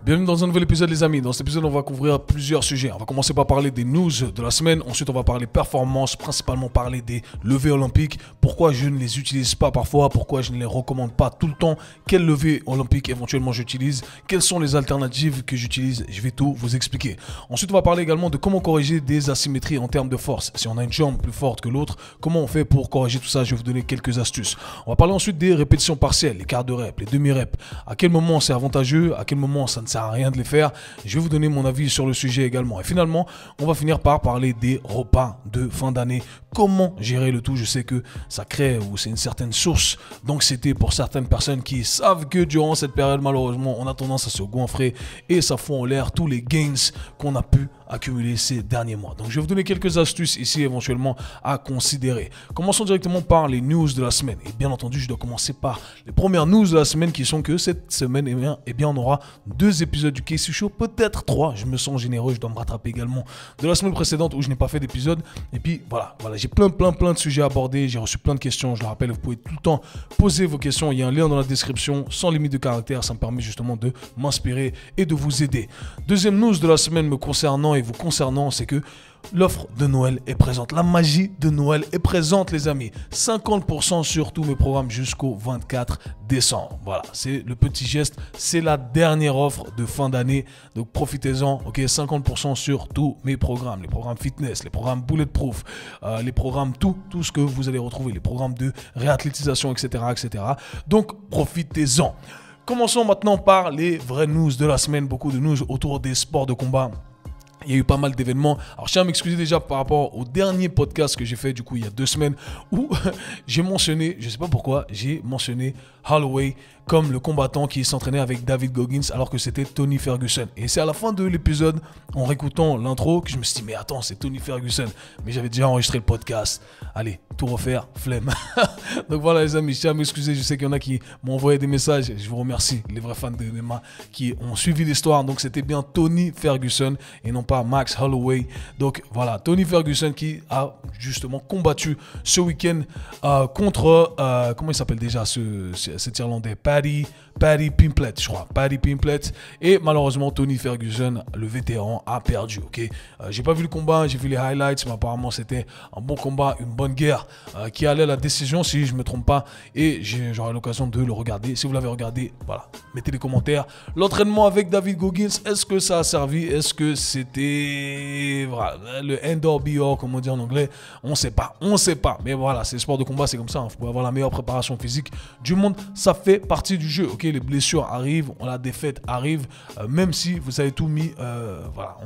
Bienvenue dans un nouvel épisode les amis. Dans cet épisode on va couvrir plusieurs sujets. On va commencer par parler des news de la semaine. Ensuite on va parler performance, principalement parler des levées olympiques. Pourquoi je ne les utilise pas parfois, pourquoi je ne les recommande pas tout le temps. Quelles levées olympiques éventuellement j'utilise. Quelles sont les alternatives que j'utilise. Je vais tout vous expliquer. Ensuite on va parler également de comment corriger des asymétries en termes de force. Si on a une jambe plus forte que l'autre, comment on fait pour corriger tout ça. Je vais vous donner quelques astuces. On va parler ensuite des répétitions partielles, les quarts de rep, les demi-reps. À quel moment c'est avantageux, à quel moment ça ne sert à rien de les faire. Je vais vous donner mon avis sur le sujet également. Et finalement, on va finir par parler des repas de fin d'année. Comment gérer le tout? Je sais que ça crée ou c'est une certaine source d'anxiété pour certaines personnes qui savent que durant cette période, malheureusement, on a tendance à se goinfrer et ça fout en l'air tous les gains qu'on a pu accumuler ces derniers mois. Donc, je vais vous donner quelques astuces ici éventuellement à considérer. Commençons directement par les news de la semaine. Et bien entendu, je dois commencer par les premières news de la semaine qui sont que cette semaine, eh bien, on aura 2 épisodes du Casey Show, peut-être 3. Je me sens généreux, je dois me rattraper également de la semaine précédente où je n'ai pas fait d'épisode. Et puis voilà, j'ai plein de sujets à aborder. J'ai reçu plein de questions. Je le rappelle, vous pouvez tout le temps poser vos questions. Il y a un lien dans la description, sans limite de caractère. Ça me permet justement de m'inspirer et de vous aider. Deuxième news de la semaine me concernant et vous concernant, c'est que l'offre de Noël est présente. La magie de Noël est présente, les amis. 50% sur tous mes programmes jusqu'au 24 décembre. Voilà, c'est le petit geste. C'est la dernière offre de fin d'année. Donc, profitez-en. Ok, 50% sur tous mes programmes. Les programmes fitness, les programmes bulletproof, les programmes tout ce que vous allez retrouver. Les programmes de réathlétisation, etc., etc. Donc, profitez-en. Commençons maintenant par les vraies news de la semaine. Beaucoup de news autour des sports de combat. Il y a eu pas mal d'événements. Alors, je tiens à m'excuser déjà par rapport au dernier podcast que j'ai fait, du coup, il y a 2 semaines, où j'ai mentionné, je ne sais pas pourquoi, j'ai mentionné Holloway comme le combattant qui s'entraînait avec David Goggins alors que c'était Tony Ferguson. Et c'est à la fin de l'épisode, en réécoutant l'intro, que je me suis dit, mais attends, c'est Tony Ferguson. Mais j'avais déjà enregistré le podcast. Allez, tout refaire, flemme. Donc voilà les amis, je tiens à m'excuser. Je sais qu'il y en a qui m'ont envoyé des messages. Je vous remercie, les vrais fans de MMA qui ont suivi l'histoire. Donc c'était bien Tony Ferguson et non pas Max Holloway. Donc voilà, Tony Ferguson qui a justement combattu ce week-end contre, comment il s'appelle déjà cet Irlandais, Paddy Pimblett, je crois. Paddy Pimblett. Et malheureusement, Tony Ferguson, le vétéran, a perdu. Ok, j'ai pas vu le combat, j'ai vu les highlights, mais apparemment c'était un bon combat, une bonne guerre qui allait à la décision, si je me trompe pas. Et j'aurai l'occasion de le regarder. Si vous l'avez regardé, voilà, mettez les commentaires. L'entraînement avec David Goggins, est-ce que ça a servi? Est-ce que c'était voilà, le end or be all, comme on dit en anglais? On sait pas. Mais voilà, c'est le sport de combat, c'est comme ça. Hein. Vous pouvez avoir la meilleure préparation physique du monde, ça fait partie du jeu. Ok, les blessures arrivent, la défaite arrive, même si vous avez tout mis voilà,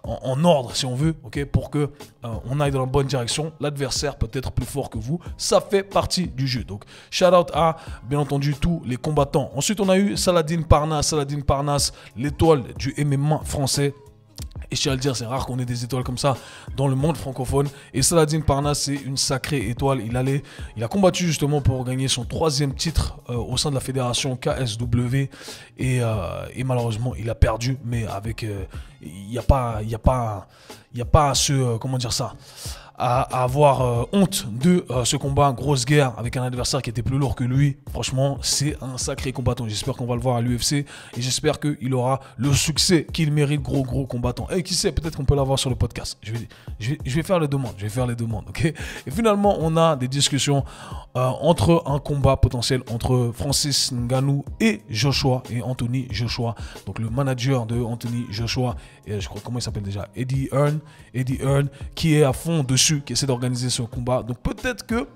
en ordre, si on veut, ok, pour que on aille dans la bonne direction. L'adversaire peut être plus fort que vous, ça fait partie du jeu. Donc, shout out à, bien entendu, tous les combattants. Ensuite, on a eu Saladin Parnasse, l'étoile du MMA français. Et je tiens à le dire, c'est rare qu'on ait des étoiles comme ça dans le monde francophone. Et Saladin Parnasse, c'est une sacrée étoile. Il a combattu justement pour gagner son 3e titre au sein de la fédération KSW. Et malheureusement, il a perdu. Mais avec, il n'y a pas à se, comment dire ça, à avoir honte de ce combat, grosse guerre avec un adversaire qui était plus lourd que lui. Franchement, c'est un sacré combattant. J'espère qu'on va le voir à l'UFC et j'espère qu'il aura le succès qu'il mérite, gros combattant. Et qui sait, peut-être qu'on peut l'avoir sur le podcast. Je vais faire les demandes, ok. Et finalement, on a des discussions entre un combat potentiel entre Francis Ngannou et Anthony Joshua. Donc le manager de Anthony Joshua, et je crois, comment il s'appelle déjà, Eddie Hearn, qui est à fond dessus, qui essaie d'organiser ce combat. Donc peut-être que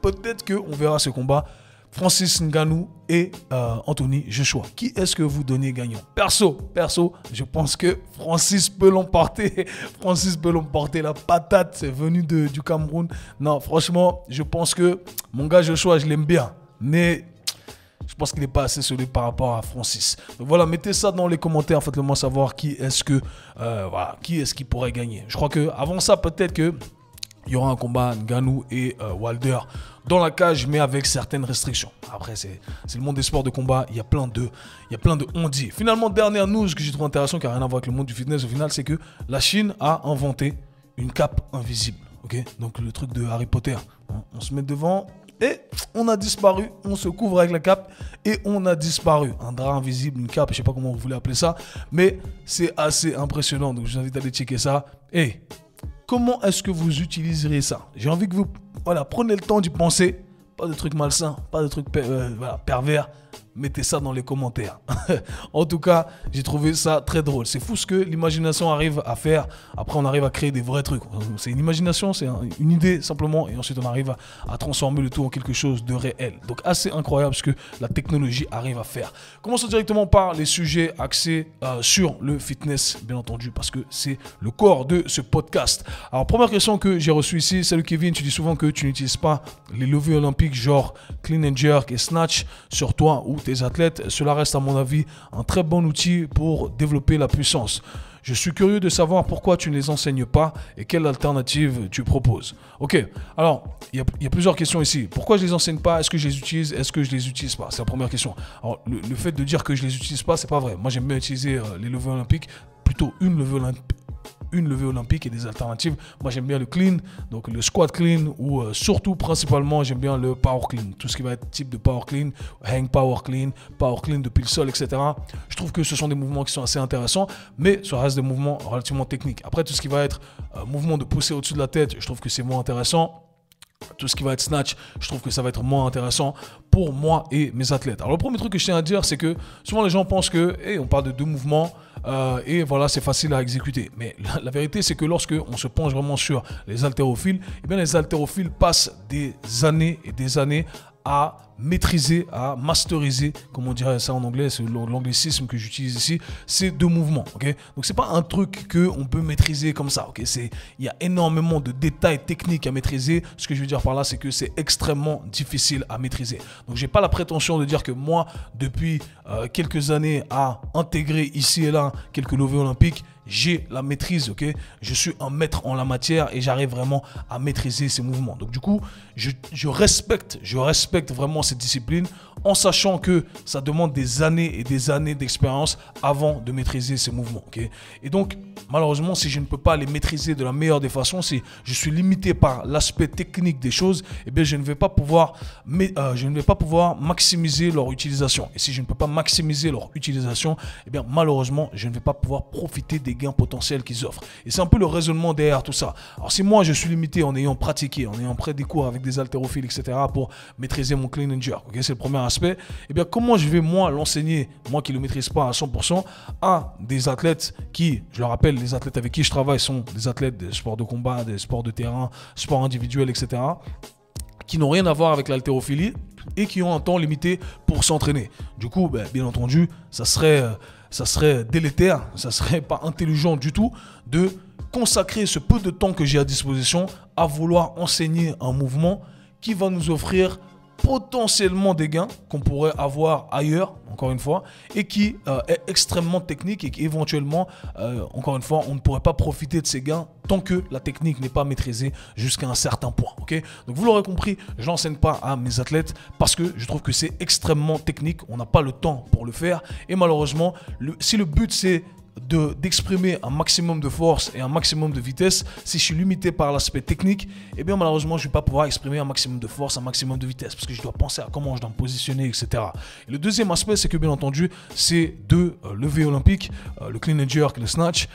on verra ce combat, Francis Ngannou et Anthony Joshua. Qui est-ce que vous donnez gagnant? Perso, je pense que Francis peut l'emporter. La patate, c'est venu du Cameroun. Non, franchement, je pense que mon gars Joshua, je l'aime bien, mais je pense qu'il n'est pas assez solide par rapport à Francis. Donc voilà, mettez ça dans les commentaires, faites-le moi savoir qui est-ce qui pourrait gagner. Je crois que avant ça, peut-être que il y aura un combat Ngannou et Wilder dans la cage, mais avec certaines restrictions. Après, c'est le monde des sports de combat. Il y a plein de on-dit. Finalement, dernière news que j'ai trouvé intéressant, qui n'a rien à voir avec le monde du fitness au final, c'est que la Chine a inventé une cape invisible. Ok, donc le truc de Harry Potter. On se met devant, et on a disparu. On se couvre avec la cape et on a disparu. Un drap invisible, une cape, je sais pas comment vous voulez appeler ça, mais c'est assez impressionnant. Donc je vous invite à aller checker ça. Et comment est-ce que vous utiliserez ça? J'ai envie que vous prenez le temps d'y penser. Pas de trucs malsains, pas de trucs pervers. Mettez ça dans les commentaires. En tout cas, j'ai trouvé ça très drôle. C'est fou ce que l'imagination arrive à faire. Après, on arrive à créer des vrais trucs. C'est une imagination, c'est une idée simplement. Et ensuite, on arrive à transformer le tout en quelque chose de réel. Donc, assez incroyable ce que la technologie arrive à faire. Commençons directement par les sujets axés sur le fitness, bien entendu, parce que c'est le corps de ce podcast. Alors, première question que j'ai reçue ici. Salut Kevin, tu dis souvent que tu n'utilises pas les levées olympiques genre clean and jerk et snatch sur toi ou tes athlètes. Cela reste à mon avis un très bon outil pour développer la puissance. Je suis curieux de savoir pourquoi tu ne les enseignes pas et quelle alternative tu proposes. Ok, alors il y a plusieurs questions ici. Pourquoi je ne les enseigne pas? Est-ce que je les utilise? Est-ce que je les utilise pas? C'est la première question. Alors le fait de dire que je les utilise pas, c'est pas vrai. Moi j'aime bien utiliser les levées olympiques, plutôt une levée olympique et des alternatives. Moi j'aime bien le clean, donc le squat clean ou surtout principalement j'aime bien le power clean, tout ce qui va être type de power clean, hang power clean depuis le sol, etc. Je trouve que ce sont des mouvements qui sont assez intéressants, mais ça reste des mouvements relativement techniques. Après tout ce qui va être mouvement de pousser au-dessus de la tête, je trouve que c'est moins intéressant. Tout ce qui va être snatch, je trouve que ça va être moins intéressant pour moi et mes athlètes. Alors le premier truc que je tiens à dire, c'est que souvent les gens pensent que on parle de deux mouvements et voilà, c'est facile à exécuter. Mais la vérité, c'est que lorsque on se penche vraiment sur les haltérophiles, les haltérophiles passent des années et des années à maîtriser, à masteriser, comme on dirait ça en anglais, c'est l'anglicisme que j'utilise ici, ces deux mouvements. Okay, donc c'est pas un truc qu'on peut maîtriser comme ça. Okay, il y a énormément de détails techniques à maîtriser. Ce que je veux dire par là, c'est que c'est extrêmement difficile à maîtriser. Donc j'ai pas la prétention de dire que moi, depuis quelques années, à intégrer ici et là quelques levées olympiques, j'ai la maîtrise, ok? Je suis un maître en la matière et j'arrive vraiment à maîtriser ces mouvements. Donc du coup, je respecte vraiment cette discipline en sachant que ça demande des années et des années d'expérience avant de maîtriser ces mouvements, ok? Et donc, malheureusement, si je ne peux pas les maîtriser de la meilleure des façons, si je suis limité par l'aspect technique des choses, eh bien, je ne vais pas pouvoir maximiser leur utilisation. Et si je ne peux pas maximiser leur utilisation, eh bien, malheureusement, je ne vais pas pouvoir profiter des gains potentiels qu'ils offrent. Et c'est un peu le raisonnement derrière tout ça. Alors si moi je suis limité en ayant pratiqué, en ayant pris des cours avec des haltérophiles, etc. pour maîtriser mon clean and jerk, okay, c'est le premier aspect, et bien comment je vais moi l'enseigner, moi qui ne le maîtrise pas à 100%, à des athlètes qui, je le rappelle, les athlètes avec qui je travaille sont des athlètes des sports de combat, des sports de terrain, sports individuels, etc. qui n'ont rien à voir avec l'haltérophilie et qui ont un temps limité pour s'entraîner. Du coup, bien entendu, ça serait délétère, ça serait pas intelligent du tout de consacrer ce peu de temps que j'ai à disposition à vouloir enseigner un mouvement qui va nous offrir potentiellement des gains qu'on pourrait avoir ailleurs, encore une fois, et qui est extrêmement technique et qu'éventuellement, encore une fois, on ne pourrait pas profiter de ces gains tant que la technique n'est pas maîtrisée jusqu'à un certain point. Okay, donc vous l'aurez compris, je n'enseigne pas à mes athlètes parce que je trouve que c'est extrêmement technique, on n'a pas le temps pour le faire et malheureusement, si le but c'est d'exprimer un maximum de force et un maximum de vitesse, si je suis limité par l'aspect technique, eh bien malheureusement je ne vais pas pouvoir exprimer un maximum de force, un maximum de vitesse parce que je dois penser à comment je dois me positionner, etc. Et le deuxième aspect, c'est que bien entendu, ces deux levées olympiques, le clean and jerk et le snatch,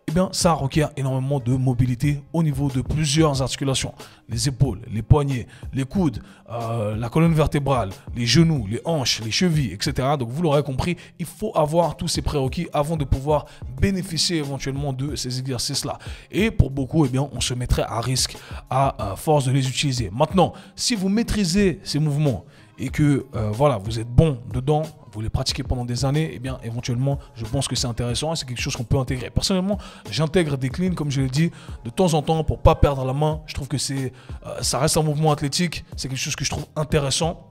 eh bien ça requiert énormément de mobilité au niveau de plusieurs articulations. Les épaules, les poignets, les coudes, la colonne vertébrale, les genoux, les hanches, les chevilles, etc. Donc vous l'aurez compris, il faut avoir tous ces prérequis avant de pouvoir bénéficier éventuellement de ces exercices-là. Et pour beaucoup, eh bien, on se mettrait à risque à force de les utiliser. Maintenant, si vous maîtrisez ces mouvements et que voilà, vous êtes bon dedans, vous les pratiquez pendant des années, eh bien éventuellement, je pense que c'est intéressant et c'est quelque chose qu'on peut intégrer. Personnellement, j'intègre des cleans, comme je l'ai dit, de temps en temps pour pas perdre la main. Je trouve que ça reste un mouvement athlétique, c'est quelque chose que je trouve intéressant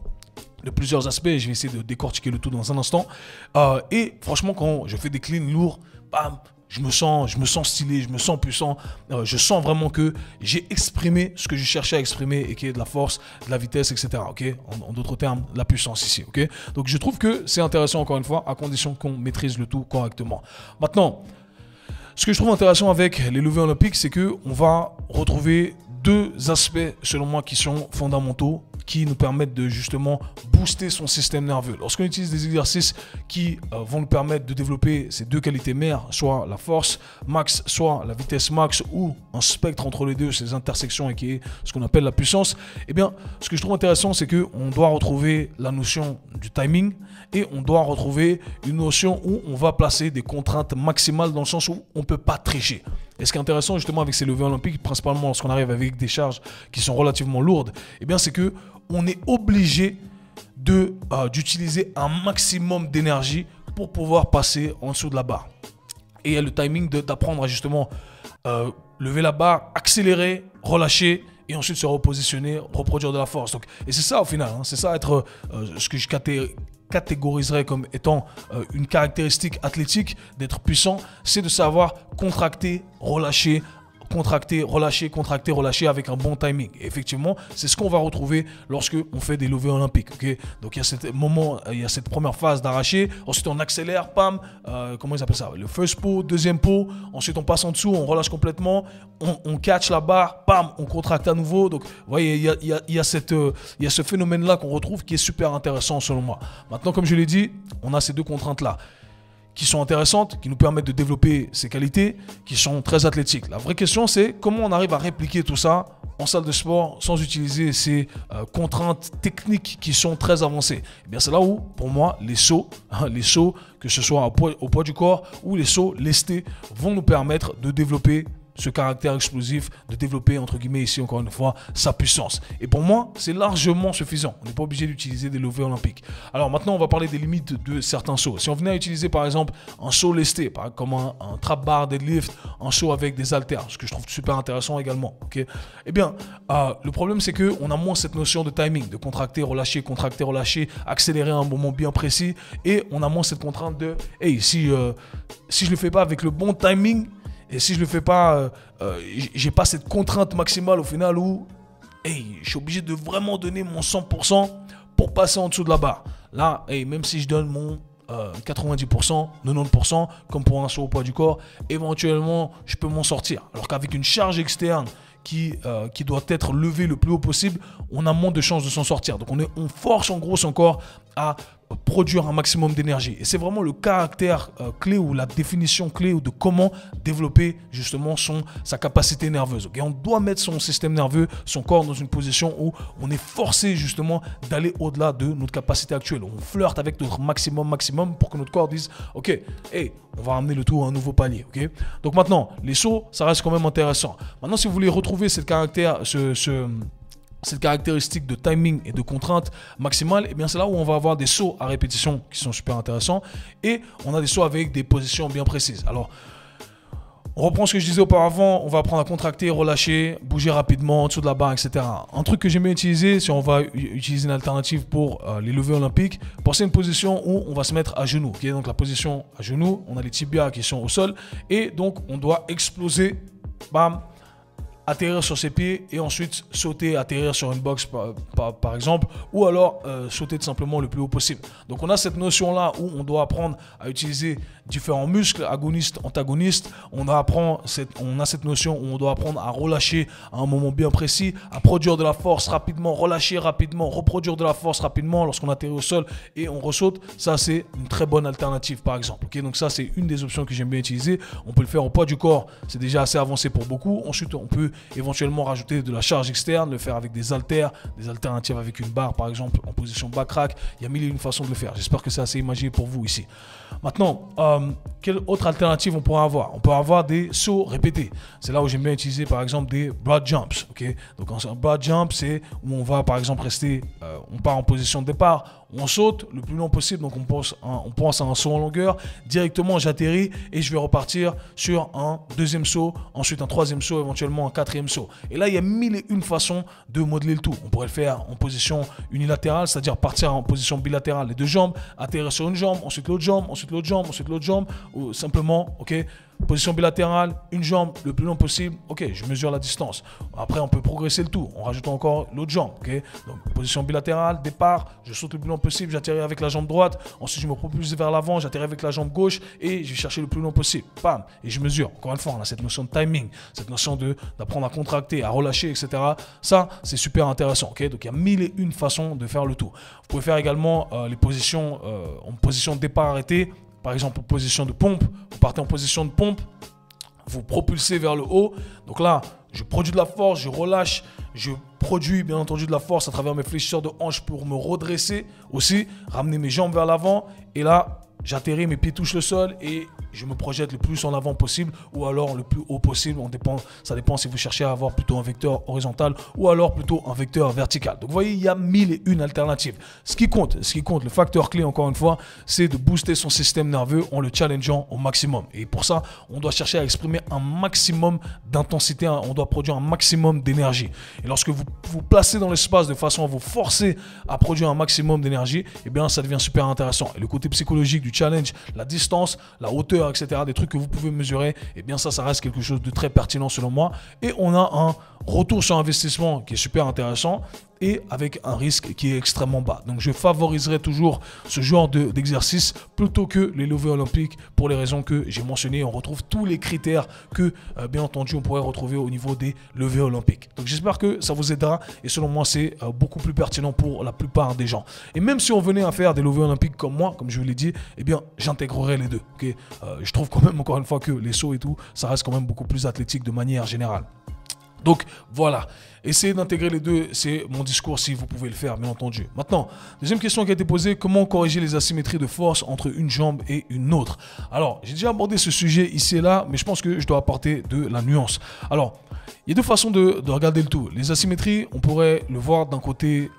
de plusieurs aspects. Je vais essayer de décortiquer le tout dans un instant. Et franchement, quand je fais des cleans lourds, bam, je me sens stylé, je me sens puissant, je sens vraiment que j'ai exprimé ce que je cherchais à exprimer et qui est de la force, de la vitesse, etc. Okay, en d'autres termes, la puissance ici. Okay, donc je trouve que c'est intéressant encore une fois, à condition qu'on maîtrise le tout correctement. Maintenant, ce que je trouve intéressant avec les levées olympiques, c'est qu'on va retrouver deux aspects, selon moi, qui sont fondamentaux, qui nous permettent de justement booster son système nerveux. Lorsqu'on utilise des exercices qui vont nous permettre de développer ces deux qualités mères, soit la force max, soit la vitesse max, ou un spectre entre les deux, ces intersections et qui est ce qu'on appelle la puissance, eh bien, ce que je trouve intéressant, c'est qu'on doit retrouver la notion du timing et on doit retrouver une notion où on va placer des contraintes maximales dans le sens où on ne peut pas tricher. Et ce qui est intéressant justement avec ces levées olympiques, principalement lorsqu'on arrive avec des charges qui sont relativement lourdes, eh bien c'est que on est obligé d'utiliser un maximum d'énergie pour pouvoir passer en dessous de la barre. Et il y a le timing d'apprendre à justement lever la barre, accélérer, relâcher et ensuite se repositionner, reproduire de la force. Donc, et c'est ça au final, hein, c'est ça être ce que je catégoriserais comme étant une caractéristique athlétique, d'être puissant, c'est de savoir contracter, relâcher, contracter, relâcher, contracter, relâcher avec un bon timing. Et effectivement, c'est ce qu'on va retrouver lorsque on fait des levées olympiques. Okay, donc il y a cet moment, il y a cette première phase d'arracher. Ensuite, on accélère, pam, comment ils appellent ça? Le first pull, deuxième pull. Ensuite, on passe en dessous, on relâche complètement, on catch la barre, pam, on contracte à nouveau. Donc, vous voyez, il y a ce phénomène-là qu'on retrouve qui est super intéressant selon moi. Maintenant, comme je l'ai dit, on a ces deux contraintes-là qui sont intéressantes, qui nous permettent de développer ces qualités, qui sont très athlétiques. La vraie question, c'est comment on arrive à répliquer tout ça en salle de sport sans utiliser ces contraintes techniques qui sont très avancées. Et bien, c'est là où, pour moi, les sauts, que ce soit au poids du corps ou les sauts lestés, vont nous permettre de développer ce caractère explosif, de développer, entre guillemets, ici encore une fois, sa puissance. Et pour moi, c'est largement suffisant. On n'est pas obligé d'utiliser des levées olympiques. Alors maintenant, on va parler des limites de certains sauts. Si on venait à utiliser par exemple un saut lesté, comme un trap bar deadlift, un saut avec des haltères, ce que je trouve super intéressant également. Okay, eh bien, le problème c'est qu'on a moins cette notion de timing, de contracter, relâcher, accélérer à un moment bien précis, et on a moins cette contrainte de, hey, si je le fais pas avec le bon timing, et si je le fais pas, j'ai pas cette contrainte maximale au final où hey, je suis obligé de vraiment donner mon 100% pour passer en dessous de la barre. Là, hey, même si je donne mon 90%, 90%, comme pour un saut au poids du corps, éventuellement, je peux m'en sortir. Alors qu'avec une charge externe qui doit être levée le plus haut possible, on a moins de chances de s'en sortir. Donc on force en gros son corps à produire un maximum d'énergie. Et c'est vraiment le caractère clé ou la définition clé de comment développer justement sa capacité nerveuse. Okay, on doit mettre son système nerveux, son corps dans une position où on est forcé justement d'aller au-delà de notre capacité actuelle. On flirte avec notre maximum pour que notre corps dise « Ok, hey, on va ramener le tout à un nouveau palier. Okay » Donc maintenant, les sauts, ça reste quand même intéressant. Maintenant, si vous voulez retrouver cette caractéristique de timing et de contrainte maximale, et bien c'est là où on va avoir des sauts à répétition qui sont super intéressants et on a des sauts avec des positions bien précises. Alors, on reprend ce que je disais auparavant, on va apprendre à contracter, relâcher, bouger rapidement en dessous de la barre, etc. Un truc que j'aime bien utiliser, si on va utiliser une alternative pour les levées olympiques, pensez à une position où on va se mettre à genoux. Okay, donc la position à genoux, on a les tibias qui sont au sol et donc on doit exploser, bam, atterrir sur ses pieds et ensuite sauter, atterrir sur une box par exemple, ou alors sauter tout simplement le plus haut possible. Donc on a cette notion là où on doit apprendre à utiliser différents muscles, agonistes, antagonistes. On a cette notion où on doit apprendre à relâcher à un moment bien précis, à produire de la force rapidement, relâcher rapidement, reproduire de la force rapidement lorsqu'on atterrit au sol et on ressaute. Ça c'est une très bonne alternative par exemple. Okay, donc ça c'est une des options que j'aime bien utiliser. On peut le faire au poids du corps, c'est déjà assez avancé pour beaucoup. Ensuite on peut éventuellement rajouter de la charge externe, le faire avec des haltères, des alternatives avec une barre par exemple en position back rack. Il y a mille et une façons de le faire. J'espère que c'est assez imagé pour vous ici. Maintenant, quelle autre alternative on pourrait avoir? On peut avoir des sauts répétés. C'est là où j'aime bien utiliser par exemple des broad jumps. Okay, donc un broad jump, c'est où on va par exemple rester, on part en position de départ, on saute le plus long possible, donc on pense à un saut en longueur, directement j'atterris et je vais repartir sur un deuxième saut, ensuite un troisième saut, éventuellement un quatrième saut. Et là il y a mille et une façons de modeler le tout. On pourrait le faire en position unilatérale, c'est-à-dire partir en position bilatérale, les deux jambes, atterrir sur une jambe, ensuite l'autre jambe, ensuite l'autre jambe, ensuite l'autre jambe, ou simplement, ok, position bilatérale, une jambe le plus long possible. Ok, je mesure la distance. Après, on peut progresser le tout en rajoutant encore l'autre jambe. Ok, donc position bilatérale, départ, je saute le plus long possible, j'atterris avec la jambe droite. Ensuite, je me propulse vers l'avant, j'atterris avec la jambe gauche et je vais chercher le plus long possible. Bam, et je mesure. Encore une fois, on a cette notion de timing, cette notion d'apprendre à contracter, à relâcher, etc. Ça, c'est super intéressant. Ok, donc il y a 1001 façons de faire le tout. Vous pouvez faire également les positions en position de départ arrêté. Par exemple, en position de pompe, vous partez en position de pompe, vous propulsez vers le haut. Donc là, je produis de la force, je relâche, je produis bien entendu de la force à travers mes fléchisseurs de hanches pour me redresser aussi, ramener mes jambes vers l'avant. Et là, j'atterris, mes pieds touchent le sol et je me projette le plus en avant possible ou alors le plus haut possible. Ça dépend si vous cherchez à avoir plutôt un vecteur horizontal ou alors plutôt un vecteur vertical. Donc vous voyez, il y a 1001 alternatives. Ce qui compte, le facteur clé encore une fois, c'est de booster son système nerveux en le challengeant au maximum. Et pour ça, on doit chercher à exprimer un maximum d'intensité, on doit produire un maximum d'énergie. Et lorsque vous vous placez dans l'espace de façon à vous forcer à produire un maximum d'énergie, eh bien ça devient super intéressant. Et le côté psychologique du challenge, la distance, la hauteur, etc., des trucs que vous pouvez mesurer, eh bien ça reste quelque chose de très pertinent selon moi. Et on a un retour sur investissement qui est super intéressant et avec un risque qui est extrêmement bas. Donc je favoriserai toujours ce genre d'exercice plutôt que les levées olympiques pour les raisons que j'ai mentionnées. On retrouve tous les critères que, bien entendu, on pourrait retrouver au niveau des levées olympiques. Donc j'espère que ça vous aidera et selon moi, c'est beaucoup plus pertinent pour la plupart des gens. Et même si on venait à faire des levées olympiques comme moi, comme je vous l'ai dit, eh bien, j'intégrerai les deux. Okay, je trouve quand même, encore une fois, que les sauts et tout, ça reste quand même beaucoup plus athlétique de manière générale. Donc voilà, essayez d'intégrer les deux, c'est mon discours si vous pouvez le faire, bien entendu. Maintenant, deuxième question qui a été posée, comment corriger les asymétries de force entre une jambe et une autre? Alors, j'ai déjà abordé ce sujet ici et là, mais je pense que je dois apporter de la nuance. Alors, il y a deux façons de regarder le tout. Les asymétries, on pourrait le voir d'un côté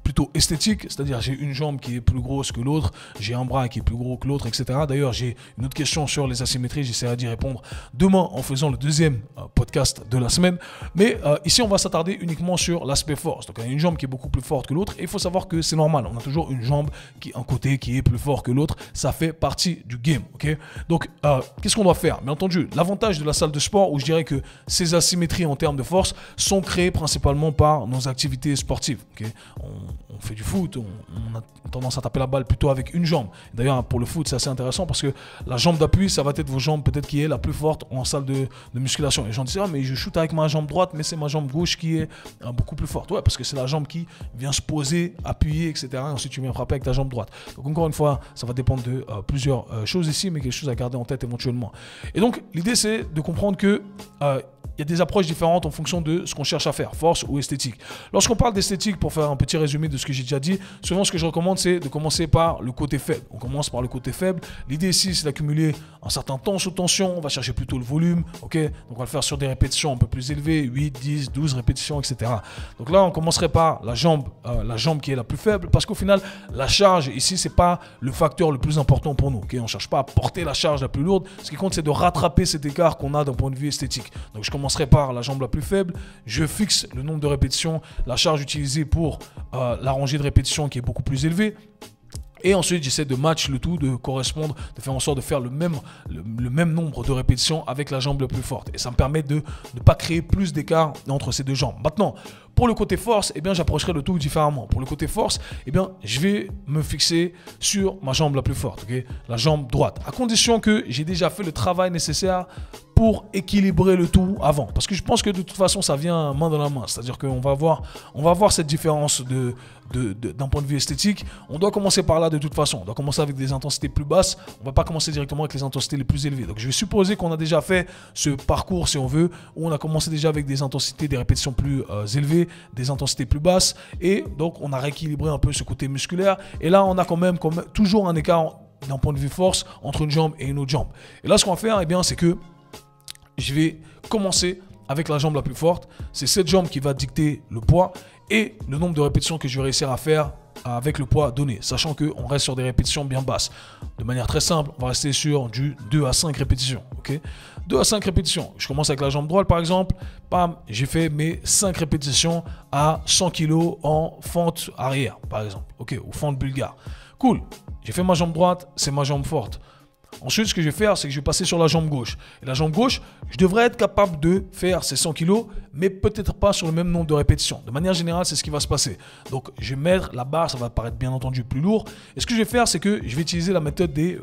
plutôt esthétique, c'est-à-dire j'ai une jambe qui est plus grosse que l'autre, j'ai un bras qui est plus gros que l'autre, etc. D'ailleurs, j'ai une autre question sur les asymétries, j'essaierai d'y répondre demain en faisant le deuxième podcast de la semaine. Mais ici, on va s'attarder uniquement sur l'aspect force. Donc, il y a une jambe qui est beaucoup plus forte que l'autre et il faut savoir que c'est normal. On a toujours une jambe un côté qui est plus fort que l'autre. Ça fait partie du game. Okay, donc, qu'est-ce qu'on doit faire? Bien entendu, l'avantage de la salle de sport, où je dirais que ces asymétries en termes de force sont créées principalement par nos activités sportives. Okay, on fait du foot, on a tendance à taper la balle plutôt avec une jambe. D'ailleurs, pour le foot, c'est assez intéressant parce que la jambe d'appui, ça va être vos jambes peut-être qui est la plus forte en salle de musculation. Et les gens disent, ah, mais je shoot avec ma jambe droite, mais c'est ma jambe gauche qui est beaucoup plus forte. Ouais, parce que c'est la jambe qui vient se poser, appuyer, etc. Et ensuite, tu viens frapper avec ta jambe droite. Donc, encore une fois, ça va dépendre de plusieurs choses ici, mais quelque chose à garder en tête éventuellement. Et donc, l'idée, c'est de comprendre que il y a des approches différentes en fonction de ce qu'on cherche à faire, force ou esthétique. Lorsqu'on parle d'esthétique, pour faire un petit résumé de ce que j'ai déjà dit, souvent ce que je recommande, c'est de commencer par le côté faible. On commence par le côté faible. L'idée ici, c'est d'accumuler un certain temps sous tension. On va chercher plutôt le volume. Okay, donc on va le faire sur des répétitions un peu plus élevées, 8, 10, 12 répétitions, etc. Donc là, on commencerait par la jambe qui est la plus faible, parce qu'au final, la charge ici, c'est pas le facteur le plus important pour nous. Okay, on ne cherche pas à porter la charge la plus lourde. Ce qui compte, c'est de rattraper cet écart qu'on a d'un point de vue esthétique. Donc je commencerai par la jambe la plus faible, je fixe le nombre de répétitions, la charge utilisée pour la rangée de répétitions qui est beaucoup plus élevée. Et ensuite, j'essaie de match le tout, de correspondre, de faire en sorte de faire le même nombre de répétitions avec la jambe la plus forte. Et ça me permet de ne pas créer plus d'écart entre ces deux jambes. Maintenant, pour le côté force, eh bien, j'approcherai le tout différemment. Pour le côté force, eh bien, je vais me fixer sur ma jambe la plus forte, okay, la jambe droite, à condition que j'ai déjà fait le travail nécessaire pour équilibrer le tout avant. Parce que je pense que de toute façon, ça vient main dans la main. C'est-à-dire qu'on va avoir cette différence d'un point de vue esthétique. On doit commencer par là de toute façon. On doit commencer avec des intensités plus basses. On ne va pas commencer directement avec les intensités les plus élevées. Donc je vais supposer qu'on a déjà fait ce parcours, si on veut, où on a commencé déjà avec des intensités, des répétitions plus élevées, des intensités plus basses. Et donc on a rééquilibré un peu ce côté musculaire. Et là, on a quand même toujours un écart d'un point de vue force entre une jambe et une autre jambe. Et là, ce qu'on va faire, eh bien, c'est que je vais commencer avec la jambe la plus forte. C'est cette jambe qui va dicter le poids et le nombre de répétitions que je vais réussir à faire avec le poids donné, sachant qu'on reste sur des répétitions bien basses. De manière très simple, on va rester sur du 2 à 5 répétitions. Okay, 2 à 5 répétitions. Je commence avec la jambe droite par exemple. Bam, j'ai fait mes 5 répétitions à 100 kg en fente arrière par exemple. Okay, ou fente bulgare. Cool, j'ai fait ma jambe droite, c'est ma jambe forte. Ensuite, ce que je vais faire, c'est que je vais passer sur la jambe gauche. Et la jambe gauche, je devrais être capable de faire ces 100 kg, mais peut-être pas sur le même nombre de répétitions. De manière générale, c'est ce qui va se passer. Donc, je vais mettre la barre, ça va paraître bien entendu plus lourd. Et ce que je vais faire, c'est que je vais utiliser la méthode des,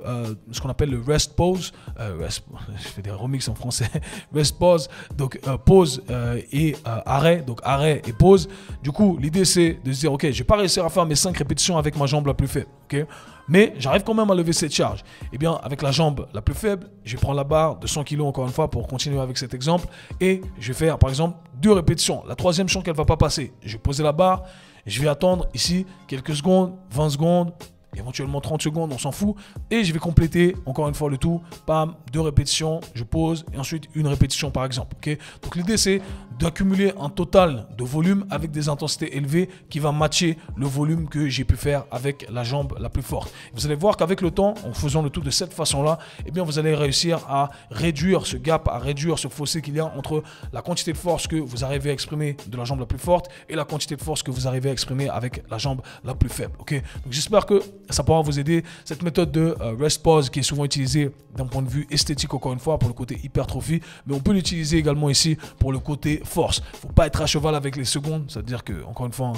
ce qu'on appelle le rest pause. Je fais des remixes en français. Rest pause, donc pause et arrêt. Donc, arrêt et pause. Du coup, l'idée, c'est de se dire, ok, je vais pas réussir à faire mes 5 répétitions avec ma jambe la plus faible. Ok, mais j'arrive quand même à lever cette charge. Eh bien, avec la jambe la plus faible, je prends la barre de 100 kg encore une fois pour continuer avec cet exemple. Et je vais faire par exemple 2 répétitions. La troisième, je sens qu'elle ne va pas passer. Je vais poser la barre. Je vais attendre ici quelques secondes, 20 secondes, éventuellement 30 secondes, on s'en fout. Et je vais compléter encore une fois le tout. Bam, 2 répétitions, je pose et ensuite une répétition par exemple. Okay, donc l'idée c'est d'accumuler un total de volume avec des intensités élevées qui va matcher le volume que j'ai pu faire avec la jambe la plus forte. Vous allez voir qu'avec le temps, en faisant le tout de cette façon-là, eh bien vous allez réussir à réduire ce gap, à réduire ce fossé qu'il y a entre la quantité de force que vous arrivez à exprimer de la jambe la plus forte et la quantité de force que vous arrivez à exprimer avec la jambe la plus faible. Okay, donc j'espère que ça pourra vous aider. Cette méthode de rest pause qui est souvent utilisée d'un point de vue esthétique encore une fois pour le côté hypertrophie, mais on peut l'utiliser également ici pour le côté force. Il ne faut pas être à cheval avec les secondes, c'est-à-dire que encore une fois,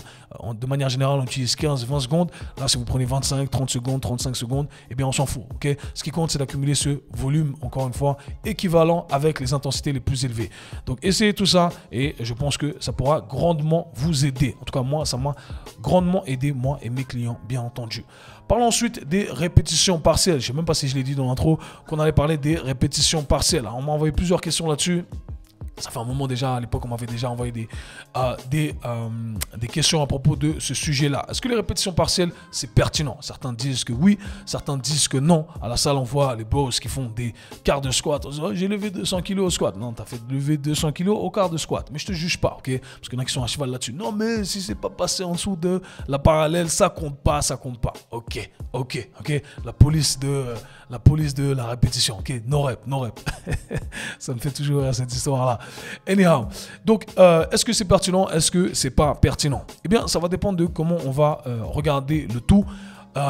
de manière générale, on utilise 15-20 secondes. Là, si vous prenez 25, 30 secondes, 35 secondes, eh bien on s'en fout. Okay, ce qui compte, c'est d'accumuler ce volume, encore une fois, équivalent avec les intensités les plus élevées. Donc essayez tout ça et je pense que ça pourra grandement vous aider. En tout cas, moi, ça m'a grandement aidé, moi et mes clients, bien entendu. Parlons ensuite des répétitions partielles. Je ne sais même pas si je l'ai dit dans l'intro qu'on allait parler des répétitions partielles. Alors, on m'a envoyé plusieurs questions là-dessus. Ça fait un moment déjà, à l'époque, on m'avait déjà envoyé des questions à propos de ce sujet-là. Est-ce que les répétitions partielles, c'est pertinent? Certains disent que oui, certains disent que non. À la salle, on voit les bros qui font des quarts de squat. On dit, oh, j'ai levé 200 kg au squat. Non, tu as fait lever 200 kg au quart de squat. Mais je te juge pas, ok? Parce qu'il y en a qui sont à cheval là-dessus. Non, mais si c'est pas passé en dessous de la parallèle, ça compte pas, ça compte pas. Ok. La police de la répétition, ok? No rep. Ça me fait toujours rire cette histoire-là. Anyhow, donc est-ce que c'est pertinent? Est-ce que c'est pas pertinent? Eh bien, ça va dépendre de comment on va regarder le tout.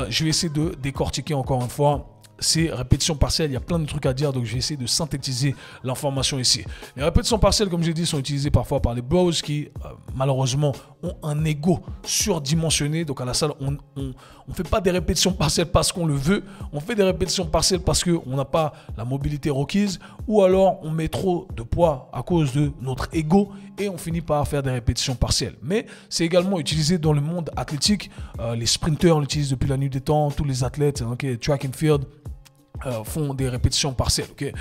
Je vais essayer de décortiquer encore une fois ces répétitions partielles. Il y a plein de trucs à dire, donc je vais essayer de synthétiser l'information ici. Les répétitions partielles, comme j'ai dit, sont utilisées parfois par les bros qui, malheureusement, ont un ego surdimensionné. Donc à la salle, on ne fait pas des répétitions partielles parce qu'on le veut. On fait des répétitions partielles parce qu'on n'a pas la mobilité requise ou alors on met trop de poids à cause de notre ego et on finit par faire des répétitions partielles. Mais c'est également utilisé dans le monde athlétique. Les sprinteurs l'utilisent depuis la nuit des temps. Tous les athlètes, okay, track and field, font des répétitions partielles. Okay?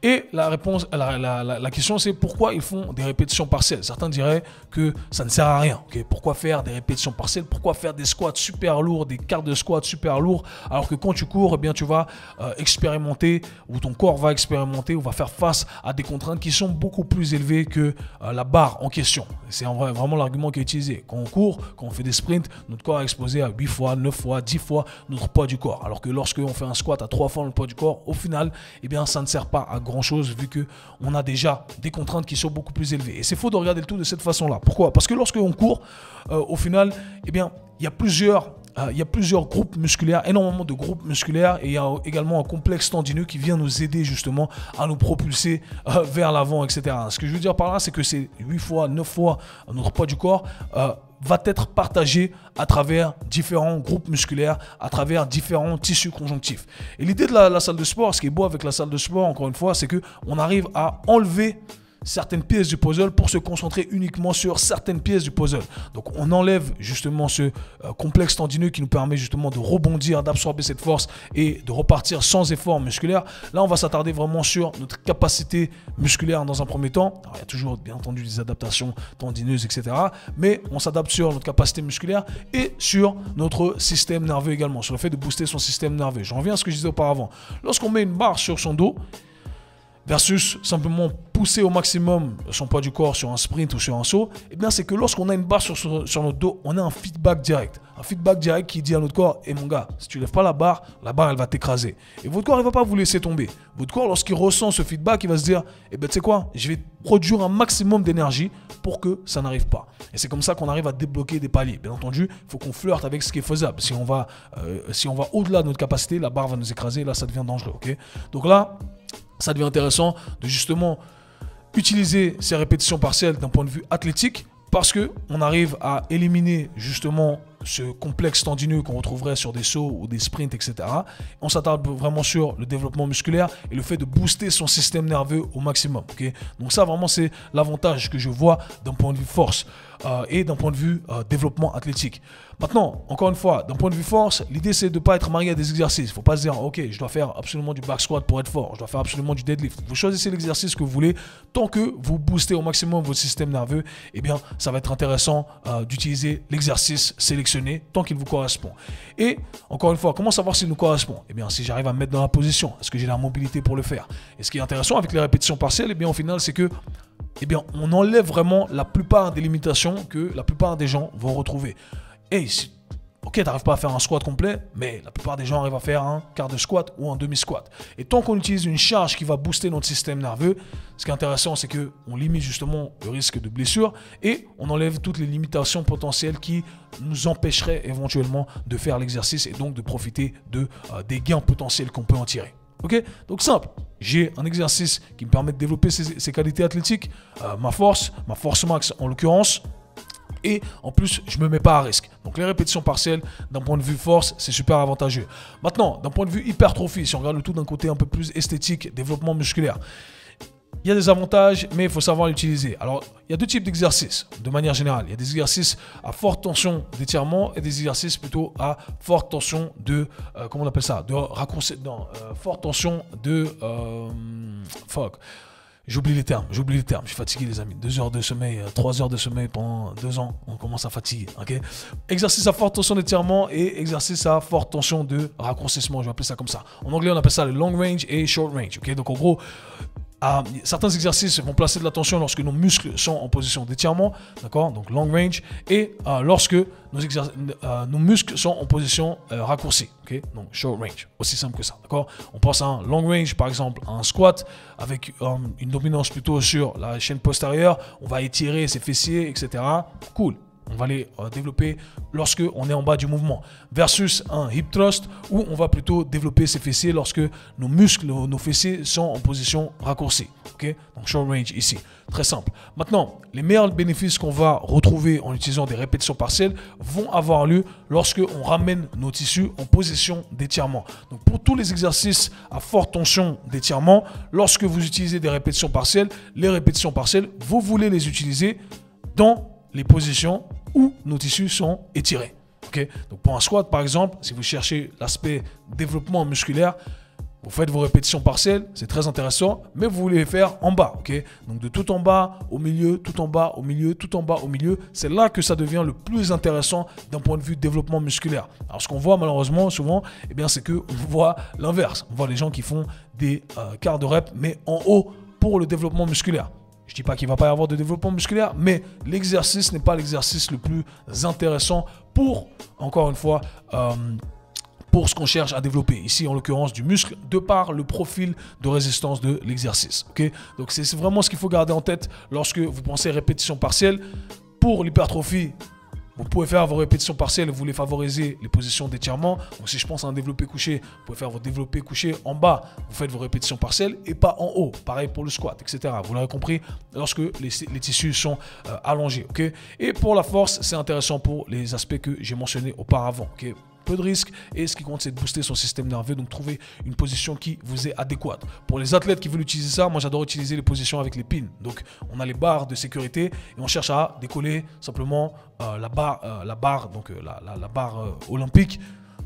Et la réponse, la question c'est pourquoi ils font des répétitions partielles. Certains diraient que ça ne sert à rien. Okay? Pourquoi faire des répétitions partielles? Pourquoi faire des squats super lourds, des quarts de squat super lourds, alors que quand tu cours, eh bien, tu vas expérimenter, ou ton corps va expérimenter, ou va faire face à des contraintes qui sont beaucoup plus élevées que la barre en question. C'est vraiment l'argument qui est utilisé. Quand on court, quand on fait des sprints, notre corps est exposé à 8 fois, 9 fois, 10 fois notre poids du corps. Alors que lorsqu'on fait un squat à 3 fois le poids du corps, au final, eh bien, ça ne sert pas à grand chose vu qu'on a déjà des contraintes qui sont beaucoup plus élevées. Et c'est faux de regarder le tout de cette façon-là. Pourquoi? Parce que lorsqu'on court, au final, eh bien, il y a plusieurs groupes musculaires, énormément de groupes musculaires, et il y a également un complexe tendineux qui vient nous aider justement à nous propulser vers l'avant, etc. Ce que je veux dire par là, c'est que c'est 8 fois, 9 fois notre poids du corps va être partagé à travers différents groupes musculaires, à travers différents tissus conjonctifs. Et l'idée de la salle de sport, ce qui est beau avec la salle de sport, encore une fois, c'est qu'on arrive à enlever certaines pièces du puzzle pour se concentrer uniquement sur certaines pièces du puzzle. Donc on enlève justement ce complexe tendineux qui nous permet justement de rebondir, d'absorber cette force et de repartir sans effort musculaire. Là on va s'attarder vraiment sur notre capacité musculaire dans un premier temps. Alors, il y a toujours bien entendu des adaptations tendineuses, etc. Mais on s'adapte sur notre capacité musculaire et sur notre système nerveux également, sur le fait de booster son système nerveux. Je reviens à ce que je disais auparavant. Lorsqu'on met une barre sur son dos versus simplement pousser au maximum son poids du corps sur un sprint ou sur un saut, eh bien c'est que lorsqu'on a une barre sur notre dos, on a un feedback direct. Un feedback direct qui dit à notre corps, mon gars, si tu lèves pas la barre elle va t'écraser. Et votre corps, il va pas vous laisser tomber. Votre corps, lorsqu'il ressent ce feedback, il va se dire, tu sais quoi, je vais produire un maximum d'énergie pour que ça n'arrive pas. Et c'est comme ça qu'on arrive à débloquer des paliers. Bien entendu, il faut qu'on flirte avec ce qui est faisable. Si on va au-delà de notre capacité, la barre va nous écraser, là ça devient dangereux. Okay. Donc là, ça devient intéressant de justement utiliser ces répétitions partielles d'un point de vue athlétique, parce qu'on arrive à éliminer justement ce complexe tendineux qu'on retrouverait sur des sauts ou des sprints, etc. On s'attarde vraiment sur le développement musculaire et le fait de booster son système nerveux au maximum. Okay. Donc ça, vraiment, c'est l'avantage que je vois d'un point de vue force et d'un point de vue développement athlétique. Maintenant, encore une fois, d'un point de vue force, l'idée, c'est de ne pas être marié à des exercices. Il ne faut pas se dire, ok, je dois faire absolument du back squat pour être fort, je dois faire absolument du deadlift. Vous choisissez l'exercice que vous voulez. Tant que vous boostez au maximum votre système nerveux, eh bien, ça va être intéressant d'utiliser l'exercice sélectionné tant qu'il vous correspond. Et encore une fois, comment savoir s'il nous correspond? Eh bien, si j'arrive à me mettre dans la position, est-ce que j'ai la mobilité pour le faire? Et ce qui est intéressant avec les répétitions partielles, eh bien, au final, c'est que on enlève vraiment la plupart des limitations que la plupart des gens vont retrouver. Ok, tu n'arrives pas à faire un squat complet, mais la plupart des gens arrivent à faire un quart de squat ou un demi-squat. Et tant qu'on utilise une charge qui va booster notre système nerveux, ce qui est intéressant, c'est qu'on limite justement le risque de blessure et on enlève toutes les limitations potentielles qui nous empêcheraient éventuellement de faire l'exercice et donc de profiter des gains potentiels qu'on peut en tirer. Ok, donc simple, j'ai un exercice qui me permet de développer ces qualités athlétiques, ma force max en l'occurrence, et en plus je ne me mets pas à risque. Donc les répétitions partielles d'un point de vue force, c'est super avantageux. Maintenant, d'un point de vue hypertrophie, si on regarde le tout d'un côté un peu plus esthétique, développement musculaire, il y a des avantages, mais il faut savoir l'utiliser. Alors, il y a deux types d'exercices, de manière générale. Il y a des exercices à forte tension d'étirement et des exercices plutôt à forte tension de... comment on appelle ça? De raccourci... Non, forte tension de... J'oublie les termes. Je suis fatigué, les amis. 2 heures de sommeil, 3 heures de sommeil pendant 2 ans, on commence à fatiguer. Okay. Exercice à forte tension d'étirement et exercice à forte tension de raccourcissement. Je vais appeler ça comme ça. En anglais, on appelle ça le long range et short range. Okay. Donc, en gros, certains exercices vont placer de la tension lorsque nos muscles sont en position d'étirement, d'accord, donc long range, et lorsque nos muscles sont en position raccourcie, okay, donc short range, aussi simple que ça, d'accord. On pense à un long range, par exemple, à un squat avec une dominance plutôt sur la chaîne postérieure, on va étirer ses fessiers, etc. Cool. On va les développer lorsque on est en bas du mouvement. Versus un hip thrust où on va plutôt développer ses fessiers lorsque nos muscles, nos fessiers sont en position raccourcie. Okay? Donc short range ici. Très simple. Maintenant, les meilleurs bénéfices qu'on va retrouver en utilisant des répétitions partielles vont avoir lieu lorsque on ramène nos tissus en position d'étirement. Donc pour tous les exercices à forte tension d'étirement, lorsque vous utilisez des répétitions partielles, les répétitions partielles, vous voulez les utiliser dans les positions où nos tissus sont étirés. Okay? Donc pour un squat, par exemple, si vous cherchez l'aspect développement musculaire, vous faites vos répétitions partielles, c'est très intéressant, mais vous voulez les faire en bas. Okay? Donc de tout en bas au milieu, tout en bas au milieu, tout en bas au milieu, c'est là que ça devient le plus intéressant d'un point de vue développement musculaire. Alors ce qu'on voit malheureusement souvent, eh bien, c'est qu'on voit l'inverse. On voit les gens qui font des quarts de rep, mais en haut pour le développement musculaire. Je ne dis pas qu'il ne va pas y avoir de développement musculaire, mais l'exercice n'est pas l'exercice le plus intéressant pour, encore une fois, pour ce qu'on cherche à développer. Ici, en l'occurrence, du muscle, de par le profil de résistance de l'exercice. Okay? Donc, c'est vraiment ce qu'il faut garder en tête lorsque vous pensez répétition partielle. Pour l'hypertrophie, vous pouvez faire vos répétitions partielles, vous voulez favoriser les positions d'étirement. Donc si je pense à un développé couché, vous pouvez faire vos développés couchés en bas, vous faites vos répétitions partielles et pas en haut. Pareil pour le squat, etc. Vous l'aurez compris, lorsque les tissus sont allongés. Okay? Et pour la force, c'est intéressant pour les aspects que j'ai mentionnés auparavant. Okay? Peu de risques et ce qui compte c'est de booster son système nerveux, donc trouver une position qui vous est adéquate. Pour les athlètes qui veulent utiliser ça, moi j'adore utiliser les positions avec les pins. Donc on a les barres de sécurité et on cherche à décoller simplement la barre olympique,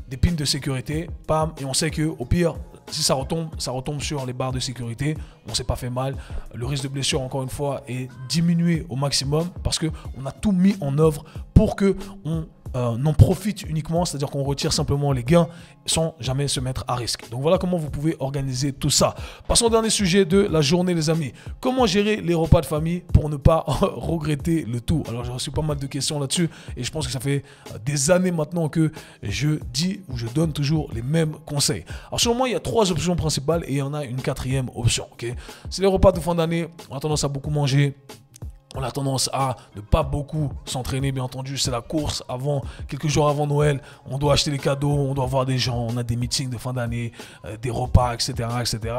des pins de sécurité, pam, et on sait que au pire, si ça retombe sur les barres de sécurité, on ne s'est pas fait mal. Le risque de blessure, encore une fois, est diminué au maximum parce qu'on a tout mis en œuvre pour qu'on n'en profitent uniquement, c'est-à-dire qu'on retire simplement les gains sans jamais se mettre à risque. Donc voilà comment vous pouvez organiser tout ça. Passons au dernier sujet de la journée, les amis. Comment gérer les repas de famille pour ne pas regretter le tout? Alors j'ai reçu pas mal de questions là-dessus et je pense que ça fait des années maintenant que je dis ou je donne toujours les mêmes conseils. Alors selon moi, il y a 3 options principales et il y en a une 4e option. Okay, c'est les repas de fin d'année. On a tendance à beaucoup manger. On a tendance à ne pas beaucoup s'entraîner, bien entendu. C'est la course avant, quelques jours avant Noël. On doit acheter les cadeaux, on doit voir des gens, on a des meetings de fin d'année, des repas, etc., etc.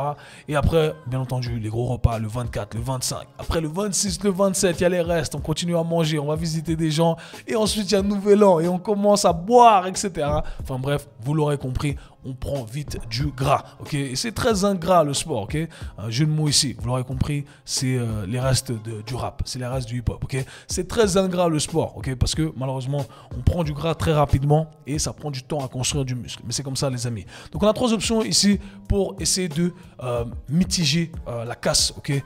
Et après, bien entendu, les gros repas, le 24, le 25. Après le 26, le 27, il y a les restes. On continue à manger, on va visiter des gens. Et ensuite, il y a le nouvel an et on commence à boire, etc. Enfin bref, vous l'aurez compris. On prend vite du gras, ok? Et c'est très ingrat le sport, ok? Un jeu de mots ici, vous l'aurez compris, c'est les restes du rap, c'est les restes du hip-hop, ok? C'est très ingrat le sport, ok? Parce que malheureusement, on prend du gras très rapidement et ça prend du temps à construire du muscle. Mais c'est comme ça, les amis. Donc on a 3 options ici pour essayer de mitiger la casse, ok?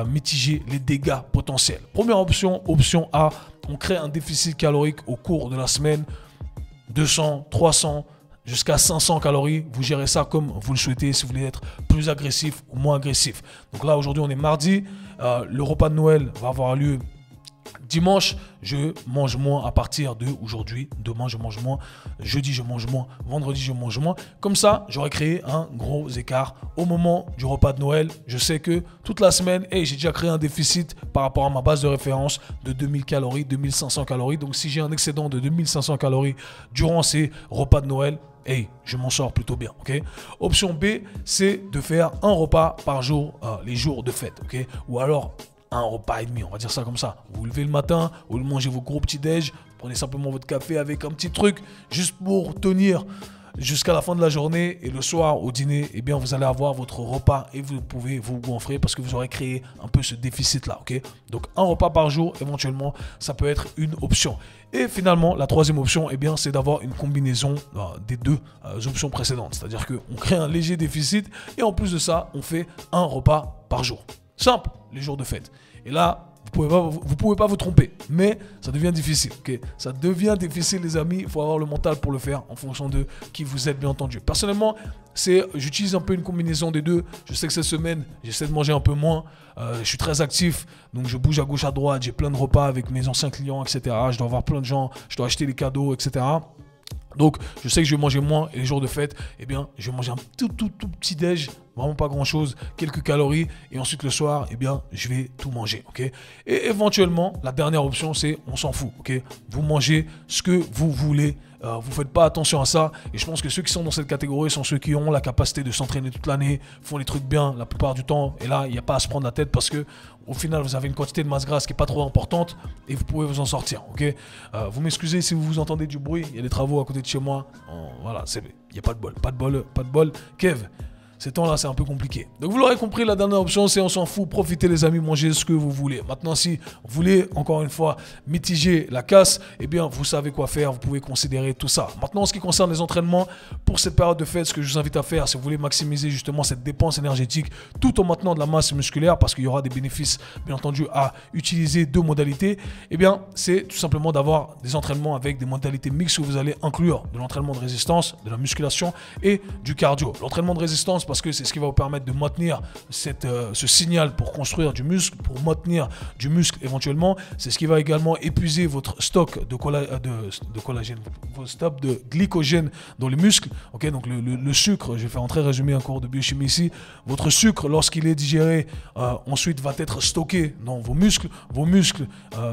Mitiger les dégâts potentiels. Première option, option A, on crée un déficit calorique au cours de la semaine, 200, 300, jusqu'à 500 calories, vous gérez ça comme vous le souhaitez, si vous voulez être plus agressif ou moins agressif. Donc là, aujourd'hui, on est mardi, le repas de Noël va avoir lieu dimanche, je mange moins à partir de aujourd'hui. Demain, je mange moins. Jeudi, je mange moins. Vendredi, je mange moins. Comme ça, j'aurais créé un gros écart au moment du repas de Noël. Je sais que toute la semaine, j'ai déjà créé un déficit par rapport à ma base de référence de 2000 calories, 2500 calories. Donc, si j'ai un excédent de 2500 calories durant ces repas de Noël, je m'en sors plutôt bien, ok? Option B, c'est de faire un repas par jour, les jours de fête, ok? Ou alors un repas et demi, on va dire ça comme ça. Vous vous levez le matin, vous mangez vos gros petits déj, prenez simplement votre café avec un petit truc, juste pour tenir jusqu'à la fin de la journée. Et le soir, au dîner, vous allez avoir votre repas et vous pouvez vous gonfrer parce que vous aurez créé un peu ce déficit-là, ok? Donc, un repas par jour, éventuellement, ça peut être une option. Et finalement, la 3e option, c'est d'avoir une combinaison des 2 options précédentes. C'est-à-dire qu'on crée un léger déficit et en plus de ça, on fait un repas par jour. Simple, les jours de fête. Et là, vous pouvez pas vous tromper, mais ça devient difficile. Okay, ça devient difficile, les amis. Il faut avoir le mental pour le faire en fonction de qui vous êtes, bien entendu. Personnellement, j'utilise un peu une combinaison des 2. Je sais que cette semaine, j'essaie de manger un peu moins. Je suis très actif, donc je bouge à gauche, à droite. J'ai plein de repas avec mes anciens clients, etc. Je dois avoir plein de gens, je dois acheter les cadeaux, etc. Donc, je sais que je vais manger moins et les jours de fête, je vais manger un tout petit déj, vraiment pas grand chose, quelques calories et ensuite le soir, je vais tout manger, ok? Et éventuellement, la dernière option, c'est on s'en fout, ok? Vous mangez ce que vous voulez, vous faites pas attention à ça et je pense que ceux qui sont dans cette catégorie sont ceux qui ont la capacité de s'entraîner toute l'année, font les trucs bien la plupart du temps et là, il n'y a pas à se prendre la tête parce que au final, vous avez une quantité de masse grasse qui n'est pas trop importante et vous pouvez vous en sortir, ok? Vous m'excusez si vous entendez du bruit, il y a des travaux à côté de chez moi, voilà, il n'y a pas de bol, Kev. Ces temps-là, c'est un peu compliqué. Donc, vous l'aurez compris, la dernière option, c'est on s'en fout. Profitez, les amis, mangez ce que vous voulez. Maintenant, si vous voulez, encore une fois, mitiger la casse, vous savez quoi faire. Vous pouvez considérer tout ça. Maintenant, en ce qui concerne les entraînements, pour cette période de fête, ce que je vous invite à faire, si vous voulez maximiser justement cette dépense énergétique tout en maintenant de la masse musculaire, parce qu'il y aura des bénéfices, bien entendu, à utiliser 2 modalités, c'est tout simplement d'avoir des entraînements avec des modalités mixtes où vous allez inclure de l'entraînement de résistance, de la musculation et du cardio. L'entraînement de résistance, parce que c'est ce qui va vous permettre de maintenir ce signal pour construire du muscle, pour maintenir du muscle éventuellement. C'est ce qui va également épuiser votre stock de collagène, votre stock de glycogène dans les muscles. Okay, donc le sucre, je vais faire un très résumé en cours de biochimie ici. Votre sucre, lorsqu'il est digéré, ensuite va être stocké dans vos muscles. Vos muscles,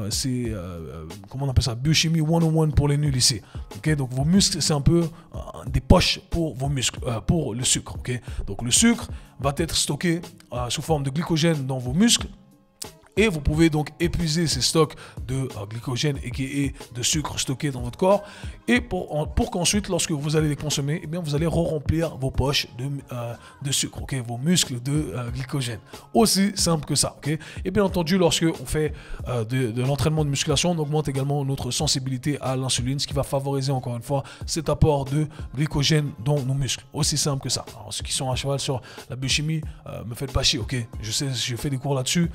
c'est, comment on appelle ça, biochimie 101 pour les nuls ici. Okay, donc vos muscles, c'est un peu des poches pour vos muscles, pour le sucre. Okay. Donc le sucre va être stocké sous forme de glycogène dans vos muscles. Et vous pouvez donc épuiser ces stocks de glycogène et de sucre stockés dans votre corps. Et pour qu'ensuite, lorsque vous allez les consommer, vous allez re-remplir vos poches de sucre, okay, vos muscles de glycogène. Aussi simple que ça. Okay. Et bien entendu, lorsque on fait de l'entraînement de musculation, on augmente également notre sensibilité à l'insuline, ce qui va favoriser encore une fois cet apport de glycogène dans nos muscles. Aussi simple que ça. Alors, ceux qui sont à cheval sur la biochimie, me faites pas chier, ok? Je sais, je fais des cours là-dessus.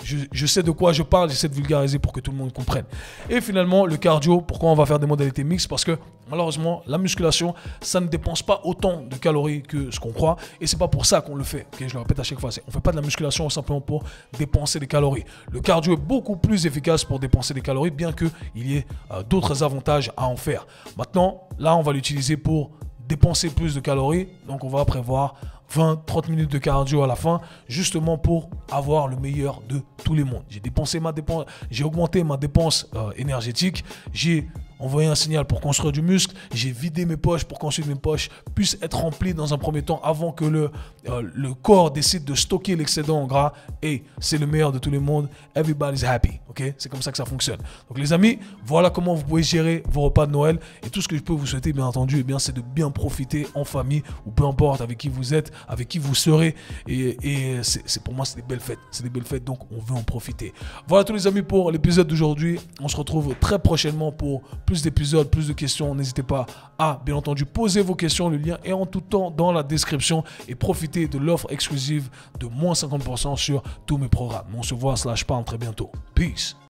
Je je sais de quoi je parle, j'essaie de vulgariser pour que tout le monde comprenne. Et finalement, le cardio, pourquoi on va faire des modalités mixtes? Parce que malheureusement, la musculation, ça ne dépense pas autant de calories que ce qu'on croit. Et c'est pas pour ça qu'on le fait. Okay, je le répète à chaque fois, on ne fait pas de la musculation simplement pour dépenser des calories. Le cardio est beaucoup plus efficace pour dépenser des calories, bien qu'il y ait d'autres avantages à en faire. Maintenant, là, on va l'utiliser pour dépenser plus de calories. Donc, on va prévoir 20-30 minutes de cardio à la fin, justement pour avoir le meilleur de tous les mondes. J'ai augmenté ma dépense énergétique, j'ai envoyé un signal pour construire du muscle, j'ai vidé mes poches pour qu'ensuite mes poches puissent être remplies dans un premier temps avant que le corps décide de stocker l'excédent en gras. Et c'est le meilleur de tous les mondes. Everybody's happy. Okay? C'est comme ça que ça fonctionne. Donc les amis, voilà comment vous pouvez gérer vos repas de Noël. Et tout ce que je peux vous souhaiter, bien entendu, c'est de bien profiter en famille ou peu importe avec qui vous êtes, avec qui vous serez. Et pour moi, c'est des belles fêtes. C'est des belles fêtes, donc on veut en profiter. Voilà tous les amis pour l'épisode d'aujourd'hui. On se retrouve très prochainement pour plus d'épisodes, plus de questions. N'hésitez pas à, bien entendu, poser vos questions. Le lien est en tout temps dans la description. Et profitez de l'offre exclusive de moins 50% sur tous mes programmes. On se voit /parle très bientôt. Peace.